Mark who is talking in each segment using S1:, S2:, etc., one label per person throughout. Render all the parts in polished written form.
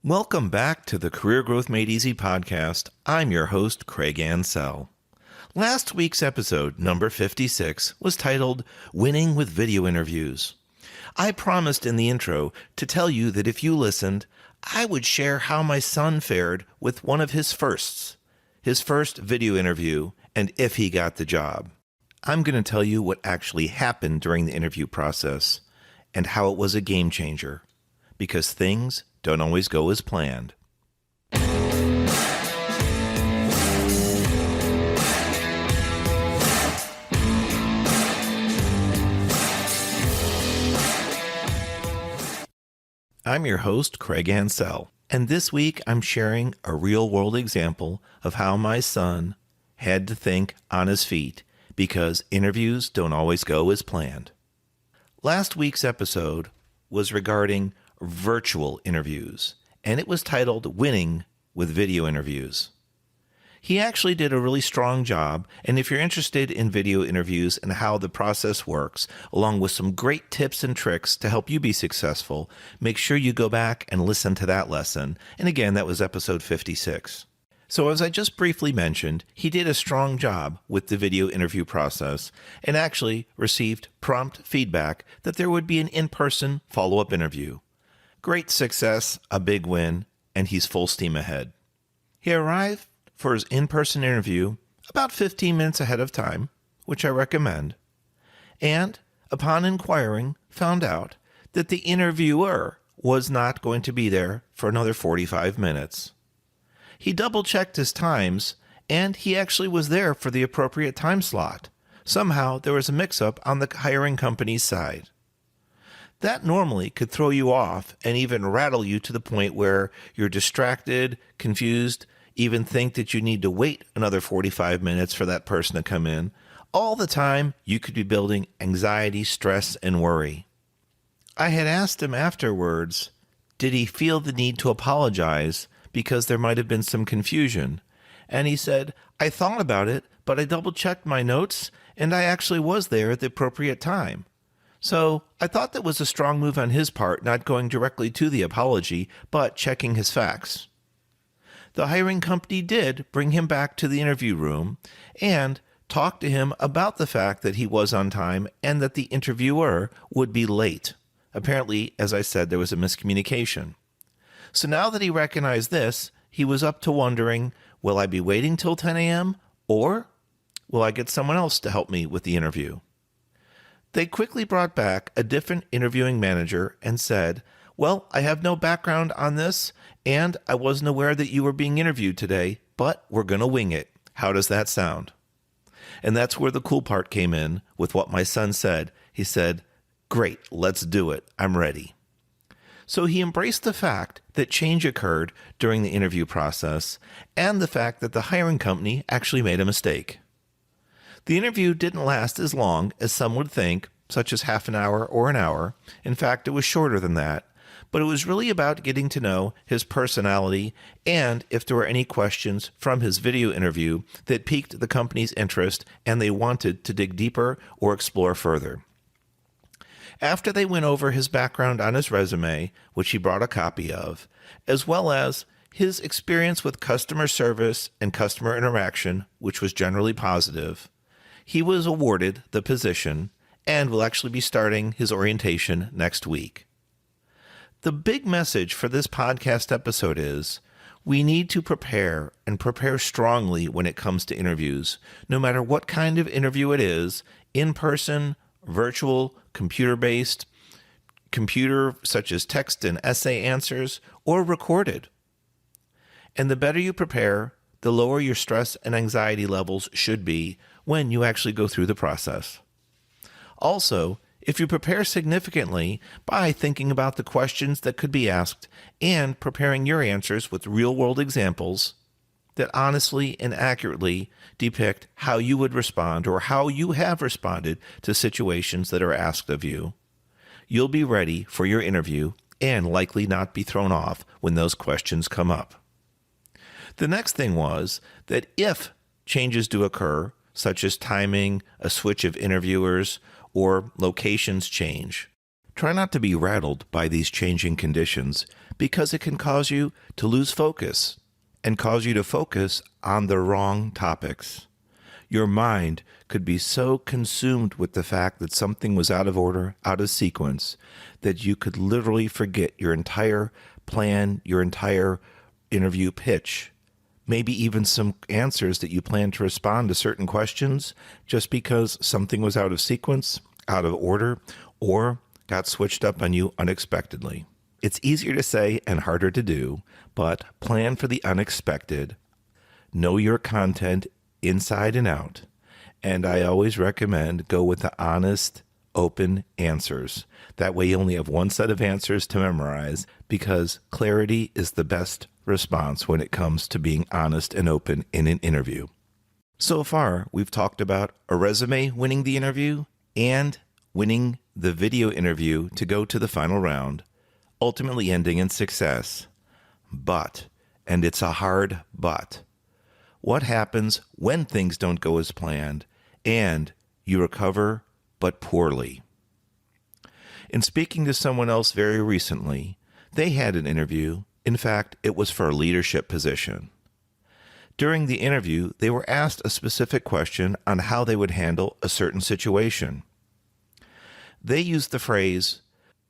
S1: Welcome back to the Career Growth Made Easy podcast. I'm your host, Craig Ansell. Last week's episode, number 56, was titled Winning with Video Interviews. I promised in the intro to tell you that if you listened, I would share how my son fared with one of his first video interview, and if he got the job. I'm going to tell you what actually happened during the interview process and how it was a game changer, because things don't always go as planned. I'm your host, Craig Ansell, and this week I'm sharing a real-world example of how my son had to think on his feet because interviews don't always go as planned. Last week's episode was regarding virtual interviews, and it was titled Winning with Video Interviews. He actually did a really strong job, and if you're interested in video interviews and how the process works, along with some great tips and tricks to help you be successful, make sure you go back and listen to that lesson. And again, that was episode 56. So as I just briefly mentioned, he did a strong job with the video interview process and actually received prompt feedback that there would be an in-person follow-up interview. Great success, a big win, and he's full steam ahead. He arrived for his in-person interview about 15 minutes ahead of time, which I recommend, and upon inquiring, found out that the interviewer was not going to be there for another 45 minutes. He double-checked his times, and he actually was there for the appropriate time slot. Somehow, there was a mix-up on the hiring company's side. That normally could throw you off and even rattle you to the point where you're distracted, confused, even think that you need to wait another 45 minutes for that person to come in. All the time, you could be building anxiety, stress, and worry. I had asked him afterwards, did he feel the need to apologize because there might have been some confusion? And he said, I thought about it, but I double-checked my notes, and I actually was there at the appropriate time. So I thought that was a strong move on his part, not going directly to the apology, but checking his facts. The hiring company did bring him back to the interview room and talked to him about the fact that he was on time and that the interviewer would be late. Apparently, as I said, there was a miscommunication. So now that he recognized this, he was up to wondering, will I be waiting till 10 a.m. or will I get someone else to help me with the interview? They quickly brought back a different interviewing manager and said, well, I have no background on this, and I wasn't aware that you were being interviewed today, but we're going to wing it. How does that sound? And that's where the cool part came in with what my son said. He said, great, let's do it. I'm ready. So he embraced the fact that change occurred during the interview process and the fact that the hiring company actually made a mistake. The interview didn't last as long as some would think, such as half an hour or an hour. In fact, it was shorter than that. But it was really about getting to know his personality and if there were any questions from his video interview that piqued the company's interest and they wanted to dig deeper or explore further. After they went over his background on his resume, which he brought a copy of, as well as his experience with customer service and customer interaction, which was generally positive, he was awarded the position and will actually be starting his orientation next week. The big message for this podcast episode is we need to prepare and prepare strongly when it comes to interviews, no matter what kind of interview it is, in-person, virtual, computer-based, computer such as text and essay answers, or recorded. And the better you prepare, the lower your stress and anxiety levels should be when you actually go through the process. Also, if you prepare significantly by thinking about the questions that could be asked and preparing your answers with real-world examples that honestly and accurately depict how you would respond or how you have responded to situations that are asked of you, you'll be ready for your interview and likely not be thrown off when those questions come up. The next thing was that if changes do occur, such as timing, a switch of interviewers, or locations change, try not to be rattled by these changing conditions because it can cause you to lose focus and cause you to focus on the wrong topics. Your mind could be so consumed with the fact that something was out of order, out of sequence, that you could literally forget your entire plan, your entire interview pitch, maybe even some answers that you plan to respond to certain questions just because something was out of sequence, out of order, or got switched up on you unexpectedly. It's easier to say and harder to do, but plan for the unexpected. Know your content inside and out. And I always recommend go with the honest, open answers. That way you only have one set of answers to memorize, because clarity is the best response when it comes to being honest and open in an interview. So far, we've talked about a resume winning the interview and winning the video interview to go to the final round, ultimately ending in success. But, and it's a hard but, what happens when things don't go as planned and you recover but poorly? In speaking to someone else very recently, they had an interview. In fact, it was for a leadership position. During the interview, they were asked a specific question on how they would handle a certain situation. They used the phrase,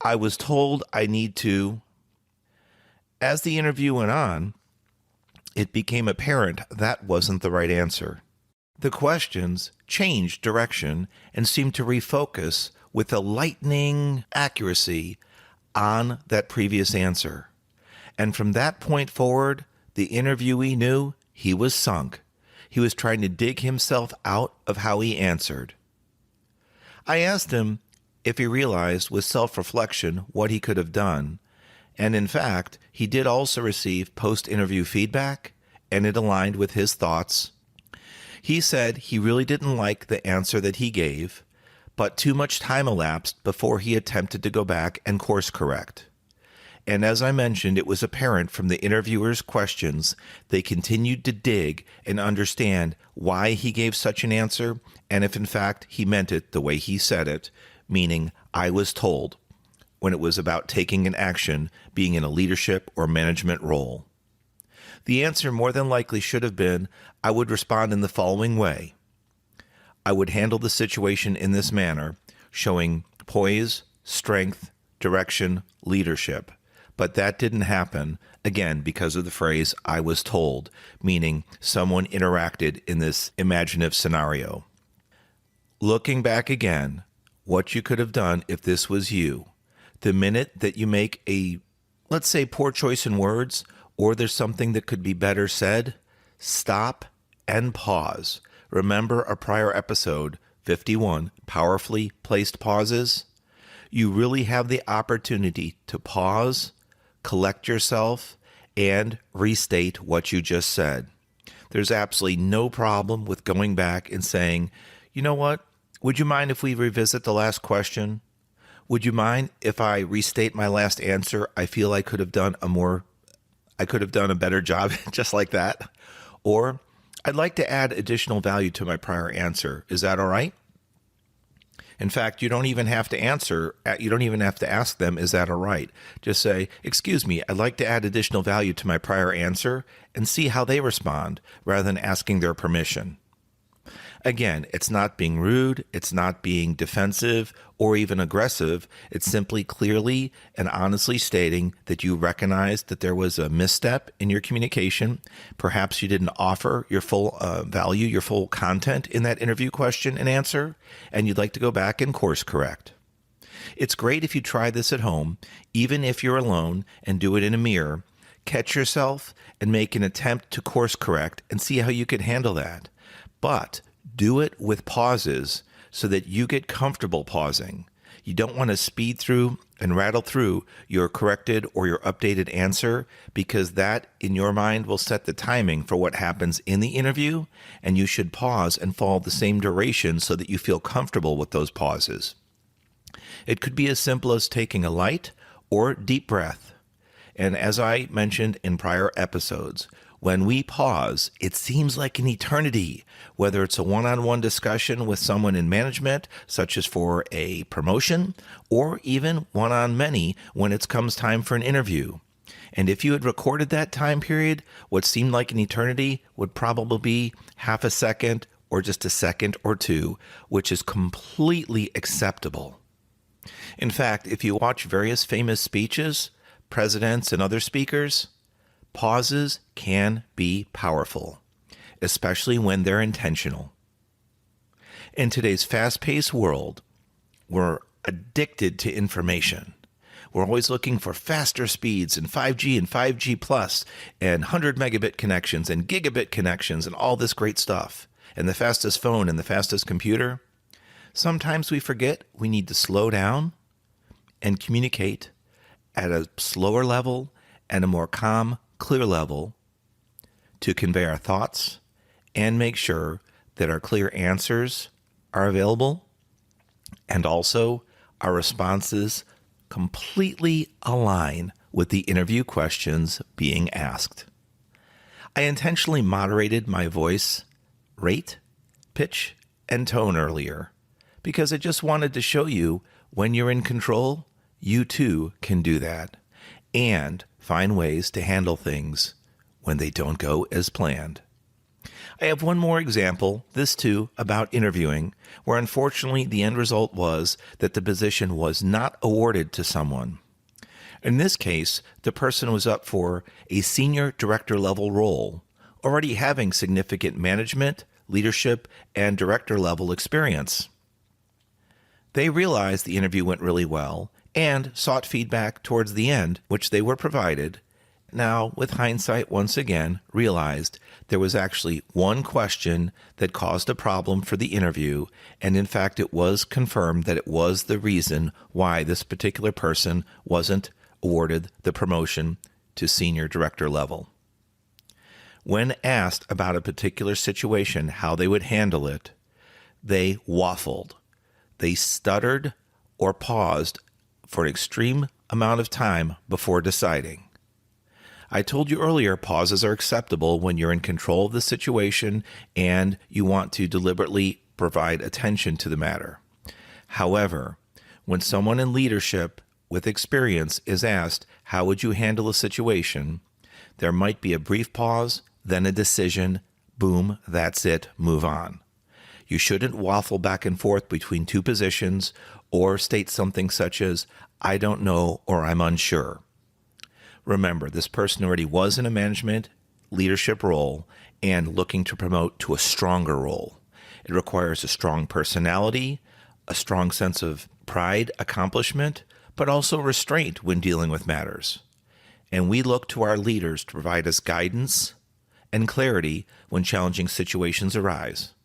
S1: "I was told I need to." As the interview went on, it became apparent that wasn't the right answer. The questions changed direction and seemed to refocus with a lightning accuracy on that previous answer. And from that point forward, the interviewee knew he was sunk. He was trying to dig himself out of how he answered. I asked him if he realized with self-reflection what he could have done. And in fact, he did also receive post-interview feedback, and it aligned with his thoughts. He said he really didn't like the answer that he gave, but too much time elapsed before he attempted to go back and course correct. And as I mentioned, it was apparent from the interviewer's questions, they continued to dig and understand why he gave such an answer, and if in fact he meant it the way he said it, meaning "I was told," when it was about taking an action, being in a leadership or management role. The answer more than likely should have been, "I would respond in the following way. I would handle the situation in this manner, showing poise, strength, direction, leadership." But that didn't happen, again, because of the phrase, "I was told," meaning someone interacted in this imaginative scenario. Looking back again, what you could have done if this was you. The minute that you make a, let's say, poor choice in words, or there's something that could be better said, stop and pause. Remember our prior episode, 51, Powerfully Placed Pauses? You really have the opportunity to pause, collect yourself, and restate what you just said. There's absolutely no problem with going back and saying, "You know what? Would you mind if we revisit the last question? Would you mind if I restate my last answer? I feel I could have done a better job," just like that. Or, "I'd like to add additional value to my prior answer. Is that all right?" In fact, you don't even have to ask them, "Is that all right?" Just say, "Excuse me, I'd like to add additional value to my prior answer," and see how they respond, rather than asking their permission. Again, it's not being rude, it's not being defensive or even aggressive. It's simply clearly and honestly stating that you recognize that there was a misstep in your communication. Perhaps you didn't offer your full value, your full content in that interview question and answer, and you'd like to go back and course correct. It's great if you try this at home, even if you're alone, and do it in a mirror. Catch yourself and make an attempt to course correct and see how you could handle that. But do it with pauses so that you get comfortable pausing. You don't want to speed through and rattle through your corrected or your updated answer, because that, in your mind, will set the timing for what happens in the interview, and you should pause and follow the same duration so that you feel comfortable with those pauses. It could be as simple as taking a light or deep breath. And as I mentioned in prior episodes, when we pause, it seems like an eternity, whether it's a one-on-one discussion with someone in management, such as for a promotion, or even one-on-many when it comes time for an interview. And if you had recorded that time period, what seemed like an eternity would probably be half a second or just a second or two, which is completely acceptable. In fact, if you watch various famous speeches, presidents and other speakers, pauses can be powerful, especially when they're intentional. In today's fast-paced world, we're addicted to information. We're always looking for faster speeds and 5G and 5G plus and 100 megabit connections and gigabit connections and all this great stuff, and the fastest phone and the fastest computer. Sometimes we forget we need to slow down and communicate at a slower level and a more calm, clear level to convey our thoughts and make sure that our clear answers are available and also our responses completely align with the interview questions being asked. I intentionally moderated my voice rate, pitch, and tone earlier because I just wanted to show you when you're in control, you too can do that and find ways to handle things when they don't go as planned. I have one more example, this too, about interviewing, where unfortunately the end result was that the position was not awarded to someone. In this case, the person was up for a senior director level role, already having significant management, leadership, and director level experience. They realized the interview went really well and sought feedback towards the end, which they were provided. Now, with hindsight, once again, realized there was actually one question that caused a problem for the interview, and in fact, it was confirmed that it was the reason why this particular person wasn't awarded the promotion to senior director level. When asked about a particular situation, how they would handle it, they waffled. They stuttered or paused for an extreme amount of time before deciding. I told you earlier, pauses are acceptable when you're in control of the situation and you want to deliberately provide attention to the matter. However, when someone in leadership with experience is asked, how would you handle a situation, there might be a brief pause, then a decision, boom, that's it, move on. You shouldn't waffle back and forth between two positions or state something such as, I don't know or I'm unsure. Remember, this person already was in a management leadership role and looking to promote to a stronger role. It requires a strong personality, a strong sense of pride, accomplishment, but also restraint when dealing with matters. And we look to our leaders to provide us guidance and clarity when challenging situations arise.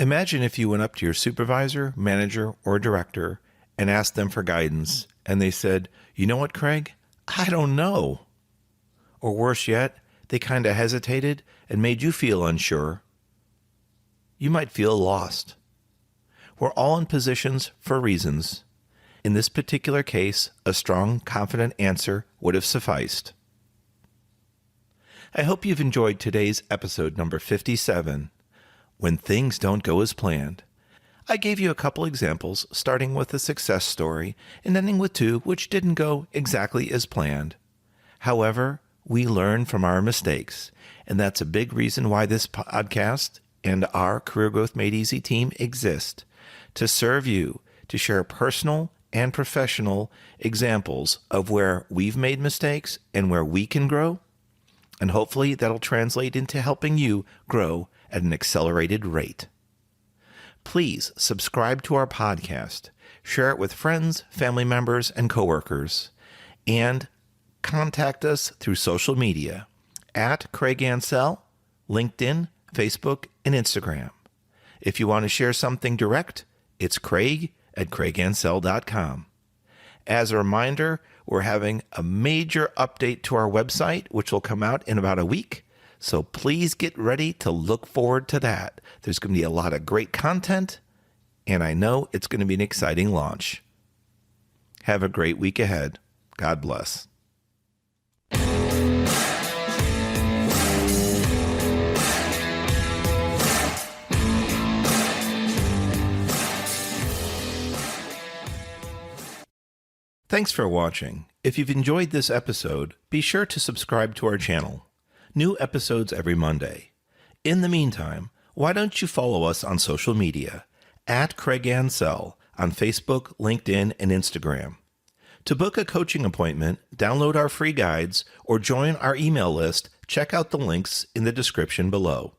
S1: Imagine if you went up to your supervisor, manager, or director and asked them for guidance, and they said, you know what, Craig? I don't know. Or worse yet, they kind of hesitated and made you feel unsure. You might feel lost. We're all in positions for reasons. In this particular case, a strong, confident answer would have sufficed. I hope you've enjoyed today's episode number 57, When Things Don't Go as Planned. I gave you a couple examples, starting with a success story and ending with two which didn't go exactly as planned. However, we learn from our mistakes, and that's a big reason why this podcast and our Career Growth Made Easy team exist, to serve you, to share personal and professional examples of where we've made mistakes and where we can grow, and hopefully that'll translate into helping you grow at an accelerated rate. Please subscribe to our podcast, share it with friends, family members, and coworkers, and contact us through social media at Craig Ansell, LinkedIn, Facebook, and Instagram. If you want to share something direct, it's craig@craigansell.com. As a reminder, we're having a major update to our website, which will come out in about a week. So please get ready to look forward to that. There's going to be a lot of great content, and I know it's going to be an exciting launch. Have a great week ahead. God bless. Thanks for watching. If you've enjoyed this episode, be sure to subscribe to our channel. New episodes every Monday. In the meantime, why don't you follow us on social media at Craig Ansell on Facebook, LinkedIn, and Instagram. To book a coaching appointment, download our free guides, or join our email list, check out the links in the description below.